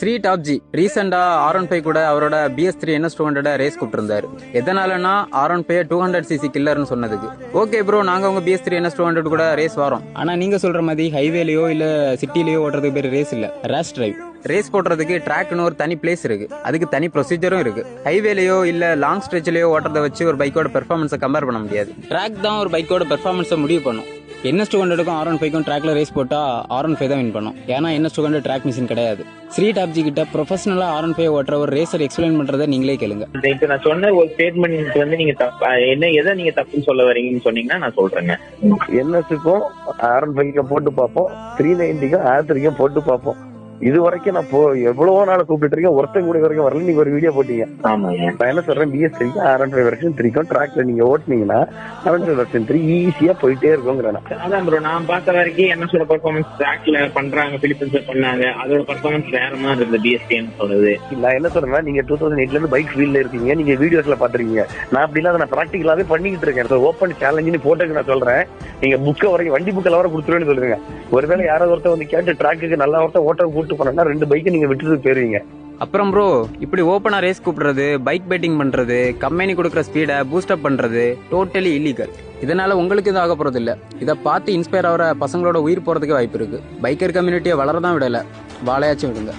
Sri top G ரீசெண்டா R15 கூட அவரோட BS3 NS200 ரேஸ் கூப்பிட்டிருந்தாரு. எதனாலனா R15 200cc கில்லர்னு சொன்னதுக்கு. ஓகே ப்ரோ, நாங்க உங்க BS3 NS200 கூட ரேஸ் வரோம். ஆனா நீங்க சொல்ற மாதிரி ஹைவேலயோ இல்ல சிட்டிலயோ ஓட்டுறதுக்கு பேர் ரேஸ் இல்ல, ரேஷ் டிரைவ். ரேஸ் போடுறதுக்கு ட்ராக்னு ஒரு தனி பிளேஸ் இருக்கு, அதுக்கு தனி ப்ரொசீஜரும் இருக்கு. ஹைவேலயோ இல்ல லாங் ஸ்ட்ரெச்லயோ ஓட்டுறதை வச்சு ஒரு பைக்கோட பெர்ஃபார்மன்ஸை கம்பேர் பண்ண முடியாது. ட்ராக் தான் ஒரு பைக்கோட பெர்ஃபார்மன்ஸை முடிவு பண்ணும். NS200க்கும் R15க்கும் ட்ராக்ல ரேஸ் போட்டா R15 தான் வின் பண்ணும். ஏன்னா NS200 ட்ராக் மிஷின் கிடையாது. ஸ்ரீ டாப் ஜி கிட்ட ப்ரொஃபஷனலா R15 ஓட்டுற ஒரு ரேசர் எக்ஸ்பிளைன் பண்றதை நீங்களே கேளுங்க. இப்ப நான் சொன்ன ஒரு ஸ்டேட்மெண்ட் வந்து நீங்க எதை நீங்க தப்புன்னு சொல்ல வரீங்கன்னு சொன்னீங்கன்னா நான் சொல்றேங்க. NSக்கும் R15க்கும் போட்டு பார்ப்போம், 390க்கும் R3க்கும் போட்டு பார்ப்போம். இது வரைக்கும் நான் எவ்வளவோ நாள் கூப்பிட்டு இருக்கேன், ஒருத்தன் கூட வரைக்கும் வரல. நீங்க ஒரு வீடியோ போட்டீங்க. நான் என்ன சொல்றேன், BS3க்கும் R15 வெர்ஷன் 3க்கும் ட்ராக்ல நீங்க ஓட்டுனீங்கன்னா R15 வெர்ஷன் 3 ஈஸியா போயிட்டே இருக்குங்கிறேன். அதான் ப்ரோ, நான் பார்த்த வரைக்கும் NSோட பெர்ஃபார்மன்ஸ் ட்ராக்ல பண்றாங்க, பிலிப்பைன்ஸ்ல பண்ணாங்க, அதோட பெர்ஃபார்மன்ஸ் வேற மாதிரி இருந்தது BS3ன்னு சொல்றது. நான் என்ன சொல்றேன்னா, நீங்க 2008ல இருந்து பைக் ஃபீல்ட்ல இருக்கீங்க, நீங்க வீடியோஸ்ல பாத்துருக்கீங்க. நான் அப்படின்னா நான் பிராக்டிகலாவே பண்ணிக்கிட்டு இருக்கேன். ஓப்பன் சேலஞ்சுன்னு போட்டுக்கு நான் சொல்றேன். நீங்க புக்கை வரைக்கும் வண்டி புக்கில் வர கொடுத்துருவேன்னு சொல்லுங்க. ஒருவேளை யாராவது ஒருத்தர் வந்து கேட்டு ட்ராக்கு நல்லா ஒருத்தர் ஓட்ட கூட்டு போனா 2 பைக்கை நீங்க விட்டுட்டு போயிருவீங்க. அப்புறம் ப்ரோ, இப்படி ஓப்பனா ரேஸ் கூப்பிடுறது, பைக் பேட்டிங் பண்றது, கம்பெனி கொடுக்குற ஸ்பீடை பூஸ்ட் அப் பண்றது டோட்டலி இல்லீகல். இதனால உங்களுக்கு இது ஆக போறது இல்ல. இதை பார்த்து இன்ஸ்பயர் ஆகிற பசங்களோட உயிர் போறதுக்கு வாய்ப்பு இருக்கு. பைக்கர் கம்யூனிட்டியை வளரதான் விடல, வாழையாச்சும் விடுங்க.